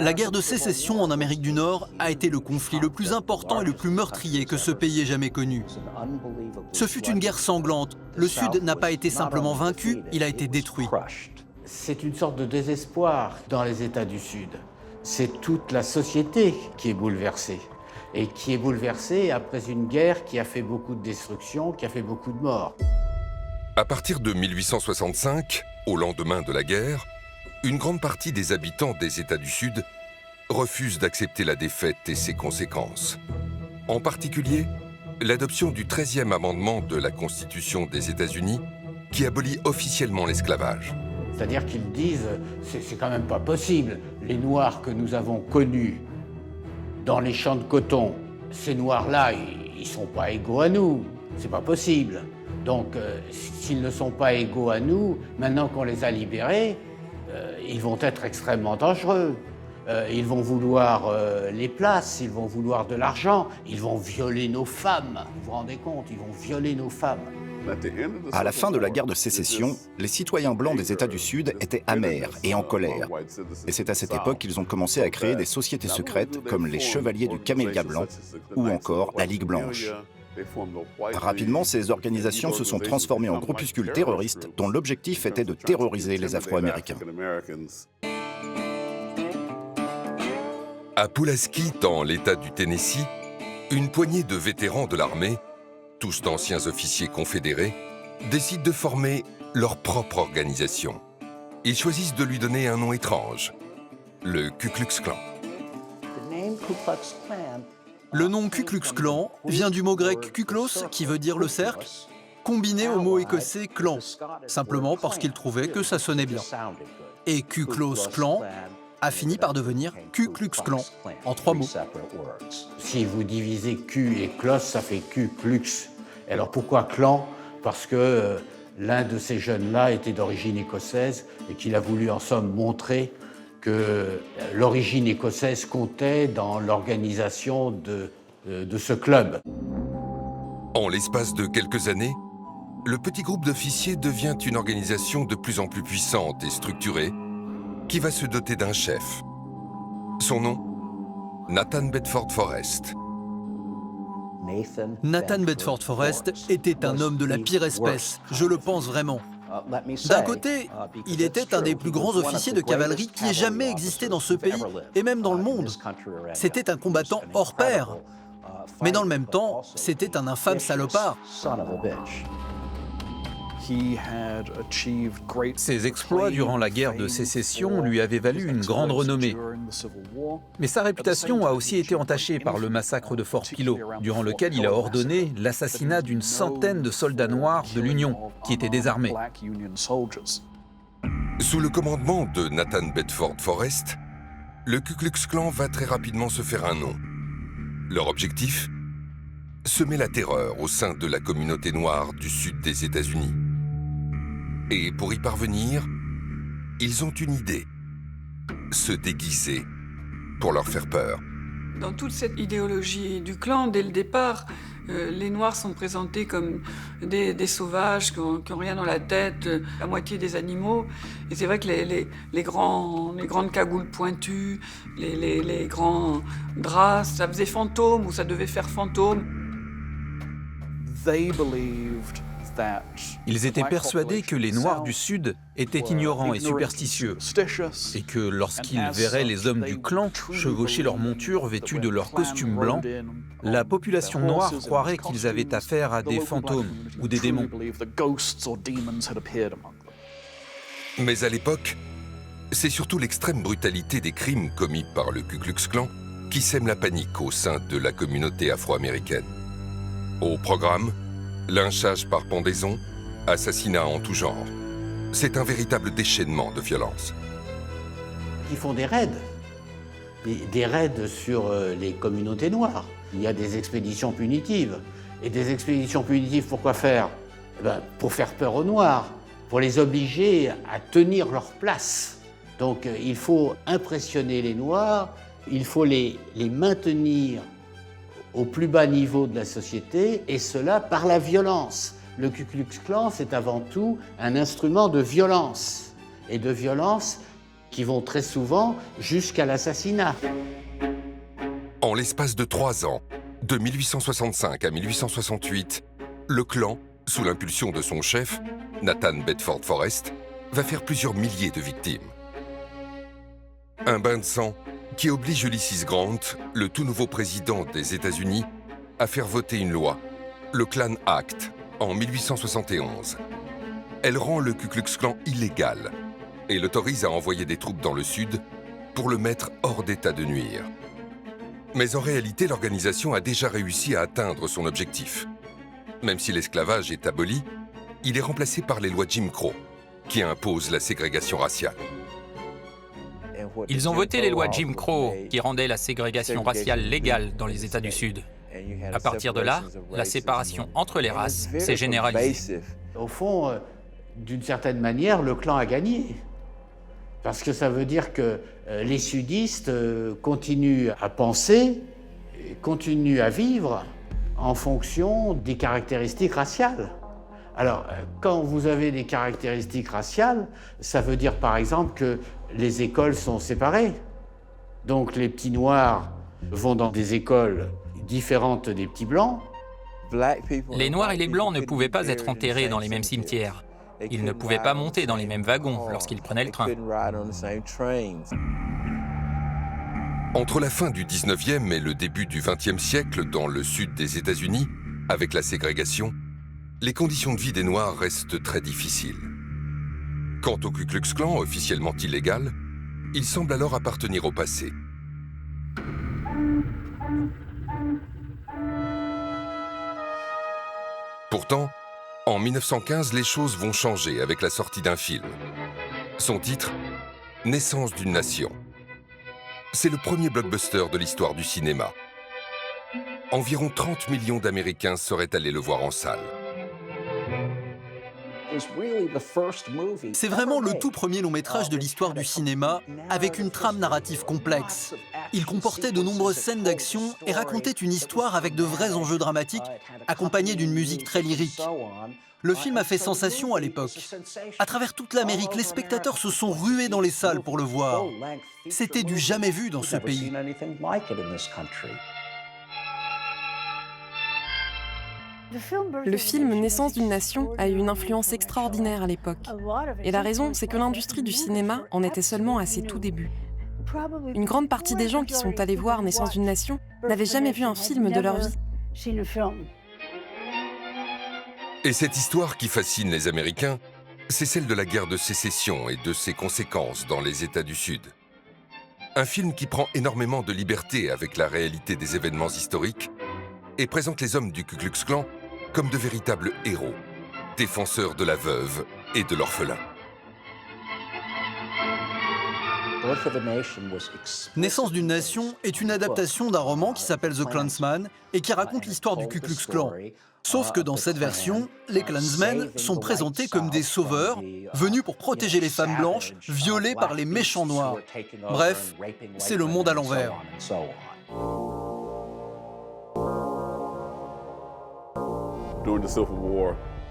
La guerre de sécession en Amérique du Nord a été le conflit le plus important et le plus meurtrier que ce pays ait jamais connu. Ce fut une guerre sanglante. Le Sud n'a pas été simplement vaincu, il a été détruit. C'est une sorte de désespoir dans les États du Sud. C'est toute la société qui est bouleversée. Et qui est bouleversée après une guerre qui a fait beaucoup de destruction, qui a fait beaucoup de morts. À partir de 1865, au lendemain de la guerre, une grande partie des habitants des États du Sud refusent d'accepter la défaite et ses conséquences. En particulier, l'adoption du 13e amendement de la Constitution des États-Unis qui abolit officiellement l'esclavage. C'est-à-dire qu'ils disent, c'est quand même pas possible. Les Noirs que nous avons connus dans les champs de coton, ces Noirs-là, ils sont pas égaux à nous. C'est pas possible. Donc, s'ils ne sont pas égaux à nous, maintenant qu'on les a libérés, ils vont être extrêmement dangereux. Ils vont vouloir les places, ils vont vouloir de l'argent, ils vont violer nos femmes. Vous vous rendez compte, ils vont violer nos femmes. À la fin de la guerre de sécession, les citoyens blancs des États du Sud étaient amers et en colère. Et c'est à cette époque qu'ils ont commencé à créer des sociétés secrètes comme les Chevaliers du Camélia Blanc ou encore la Ligue Blanche. Rapidement, ces organisations se sont transformées en groupuscules terroristes dont l'objectif était de terroriser les Afro-Américains. À Pulaski, dans l'État du Tennessee, une poignée de vétérans de l'armée, tous d'anciens officiers confédérés, décident de former leur propre organisation. Ils choisissent de lui donner un nom étrange, le Ku Klux Klan. Le nom Ku Klux Klan vient du mot grec kuklos, qui veut dire le cercle, combiné au mot écossais clan, simplement parce qu'ils trouvaient que ça sonnait bien. Et Ku Klux Klan a fini par devenir Ku Klux Klan, en 3 mots. Si vous divisez Q et Klos, ça fait Ku Klux. Alors pourquoi clan? Parce que l'un de ces jeunes-là était d'origine écossaise et qu'il a voulu en somme montrer que l'origine écossaise comptait dans l'organisation de ce club. En l'espace de quelques années, le petit groupe d'officiers devient une organisation de plus en plus puissante et structurée qui va se doter d'un chef. Son nom, Nathan Bedford Forrest. Nathan Bedford Forrest était un homme de la pire espèce, je le pense vraiment. D'un côté, il était un des plus grands officiers de cavalerie qui ait jamais existé dans ce pays, et même dans le monde. C'était un combattant hors pair. Mais dans le même temps, c'était un infâme salopard. Ses exploits durant la guerre de sécession lui avaient valu une grande renommée. Mais sa réputation a aussi été entachée par le massacre de Fort Pillow, durant lequel il a ordonné l'assassinat d'une centaine de soldats noirs de l'Union, qui étaient désarmés. Sous le commandement de Nathan Bedford Forrest, le Ku Klux Klan va très rapidement se faire un nom. Leur objectif ? Semer la terreur au sein de la communauté noire du sud des États-Unis. Et pour y parvenir, ils ont une idée. Se déguiser pour leur faire peur. Dans toute cette idéologie du clan, dès le départ, les Noirs sont présentés comme des sauvages qui ont rien dans la tête, la moitié des animaux. Et c'est vrai que les grandes cagoules pointues, les grands draps, ça faisait fantôme ou ça devait faire fantôme. Ils étaient persuadés que les Noirs du Sud étaient ignorants et superstitieux, et que lorsqu'ils verraient les hommes du clan chevaucher leurs montures vêtues de leurs costumes blancs, la population noire croirait qu'ils avaient affaire à des fantômes ou des démons. Mais à l'époque, c'est surtout l'extrême brutalité des crimes commis par le Ku Klux Klan qui sème la panique au sein de la communauté afro-américaine. Au programme, lynchage par pendaison, assassinat en tout genre. C'est un véritable déchaînement de violence. Ils font des raids sur les communautés noires. Il y a des expéditions punitives. Et des expéditions punitives, pourquoi faire? Pour faire peur aux Noirs, pour les obliger à tenir leur place. Donc il faut impressionner les Noirs, il faut les maintenir au plus bas niveau de la société, et cela par la violence. Le Ku Klux Klan, c'est avant tout un instrument de violence, et de violence qui vont très souvent jusqu'à l'assassinat. En l'espace de 3 ans, de 1865 à 1868, le clan, sous l'impulsion de son chef, Nathan Bedford Forrest, va faire plusieurs milliers de victimes. Un bain de sang qui oblige Ulysses Grant, le tout nouveau président des États-Unis, à faire voter une loi, le Klan Act, en 1871. Elle rend le Ku Klux Klan illégal et l'autorise à envoyer des troupes dans le Sud pour le mettre hors d'état de nuire. Mais en réalité, l'organisation a déjà réussi à atteindre son objectif. Même si l'esclavage est aboli, il est remplacé par les lois Jim Crow, qui imposent la ségrégation raciale. Ils ont voté les lois Jim Crow qui rendaient la ségrégation raciale légale dans les États du Sud. À partir de là, la séparation entre les races s'est généralisée. Au fond, d'une certaine manière, le clan a gagné. Parce que ça veut dire que les sudistes continuent à penser, continuent à vivre en fonction des caractéristiques raciales. Alors, quand vous avez des caractéristiques raciales, ça veut dire par exemple que les écoles sont séparées. Donc les petits noirs vont dans des écoles différentes des petits blancs. Les noirs et les blancs ne pouvaient pas être enterrés dans les mêmes cimetières. Ils ne pouvaient pas monter dans les mêmes wagons lorsqu'ils prenaient le train. Entre la fin du 19e et le début du 20e siècle, dans le sud des États-Unis, avec la ségrégation, les conditions de vie des Noirs restent très difficiles. Quant au Ku Klux Klan, officiellement illégal, il semble alors appartenir au passé. Pourtant, en 1915, les choses vont changer avec la sortie d'un film. Son titre, Naissance d'une nation. C'est le premier blockbuster de l'histoire du cinéma. Environ 30 millions d'Américains seraient allés le voir en salle. C'est vraiment le tout premier long métrage de l'histoire du cinéma, avec une trame narrative complexe. Il comportait de nombreuses scènes d'action et racontait une histoire avec de vrais enjeux dramatiques, accompagnés d'une musique très lyrique. Le film a fait sensation à l'époque. À travers toute l'Amérique, les spectateurs se sont rués dans les salles pour le voir. C'était du jamais vu dans ce pays. Le film Naissance d'une nation a eu une influence extraordinaire à l'époque. Et la raison, c'est que l'industrie du cinéma en était seulement à ses tout débuts. Une grande partie des gens qui sont allés voir Naissance d'une nation n'avaient jamais vu un film de leur vie. Et cette histoire qui fascine les Américains, c'est celle de la guerre de sécession et de ses conséquences dans les États du Sud. Un film qui prend énormément de liberté avec la réalité des événements historiques et présente les hommes du Ku Klux Klan comme de véritables héros, défenseurs de la veuve et de l'orphelin. Naissance d'une nation est une adaptation d'un roman qui s'appelle The Klansman et qui raconte l'histoire du Ku Klux Klan. Sauf que dans cette version, les Klansmen sont présentés comme des sauveurs, venus pour protéger les femmes blanches, violées par les méchants noirs. Bref, c'est le monde à l'envers.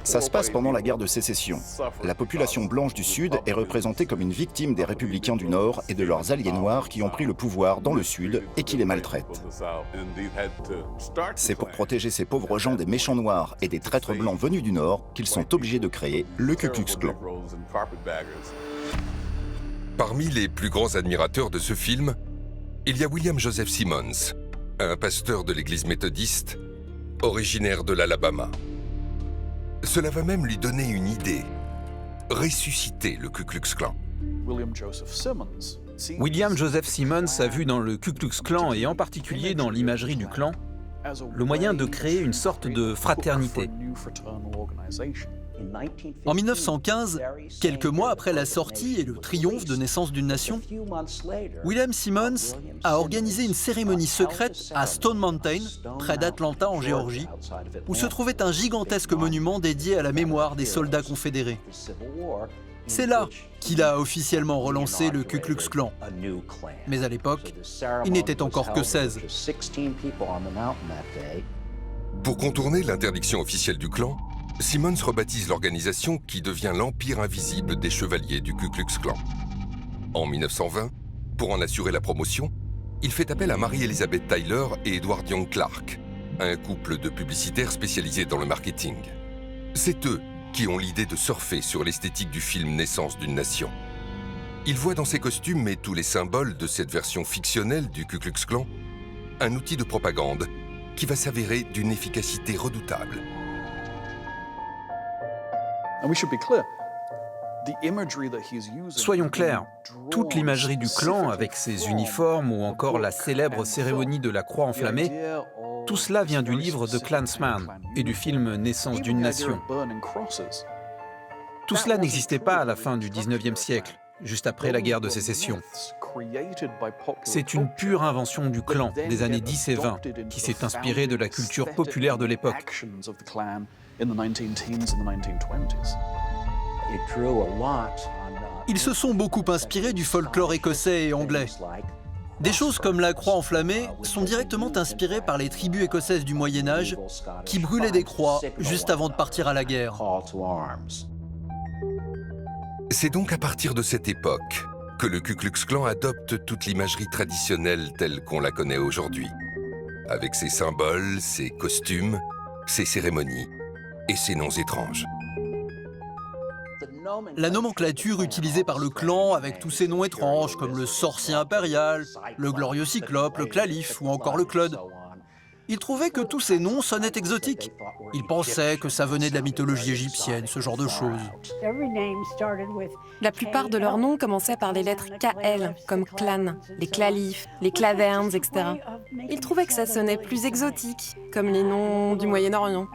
Ça se passe pendant la guerre de sécession. La population blanche du Sud est représentée comme une victime des républicains du Nord et de leurs alliés noirs qui ont pris le pouvoir dans le Sud et qui les maltraitent. C'est pour protéger ces pauvres gens des méchants noirs et des traîtres blancs venus du Nord qu'ils sont obligés de créer le Ku Klux Klan. Parmi les plus grands admirateurs de ce film, il y a William Joseph Simmons, un pasteur de l'église méthodiste, originaire de l'Alabama. Cela va même lui donner une idée, ressusciter le Ku Klux Klan. William Joseph Simmons a vu dans le Ku Klux Klan, et en particulier dans l'imagerie du clan, le moyen de créer une sorte de fraternité. En 1915, quelques mois après la sortie et le triomphe de Naissance d'une nation, William Simmons a organisé une cérémonie secrète à Stone Mountain, près d'Atlanta en Géorgie, où se trouvait un gigantesque monument dédié à la mémoire des soldats confédérés. C'est là qu'il a officiellement relancé le Ku Klux Klan. Mais à l'époque, il n'était encore que 16. Pour contourner l'interdiction officielle du clan, Simmons rebaptise l'organisation qui devient l'Empire invisible des chevaliers du Ku Klux Klan. En 1920, pour en assurer la promotion, il fait appel à Mary-Elizabeth Tyler et Edward Young Clark, un couple de publicitaires spécialisés dans le marketing. C'est eux qui ont l'idée de surfer sur l'esthétique du film Naissance d'une nation. Ils voient dans ces costumes et tous les symboles de cette version fictionnelle du Ku Klux Klan un outil de propagande qui va s'avérer d'une efficacité redoutable. Soyons clairs, toute l'imagerie du clan avec ses uniformes ou encore la célèbre cérémonie de la croix enflammée, tout cela vient du livre The Klansman et du film Naissance d'une nation. Tout cela n'existait pas à la fin du 19e siècle, juste après la guerre de sécession. C'est une pure invention du clan des années 10 et 20 qui s'est inspirée de la culture populaire de l'époque. Ils se sont beaucoup inspirés du folklore écossais et anglais. Des choses comme la croix enflammée sont directement inspirées par les tribus écossaises du Moyen-Âge qui brûlaient des croix juste avant de partir à la guerre. C'est donc à partir de cette époque que le Ku Klux Klan adopte toute l'imagerie traditionnelle telle qu'on la connaît aujourd'hui, avec ses symboles, ses costumes, ses cérémonies et ses noms étranges. La nomenclature utilisée par le clan avec tous ces noms étranges comme le sorcier impérial, le glorieux cyclope, le clalif ou encore le Claude. Ils trouvaient que tous ces noms sonnaient exotiques. Ils pensaient que ça venait de la mythologie égyptienne, ce genre de choses. La plupart de leurs noms commençaient par les lettres KL, comme clan, les clalifs, les clavernes, etc. Ils trouvaient que ça sonnait plus exotique, comme les noms du Moyen-Orient.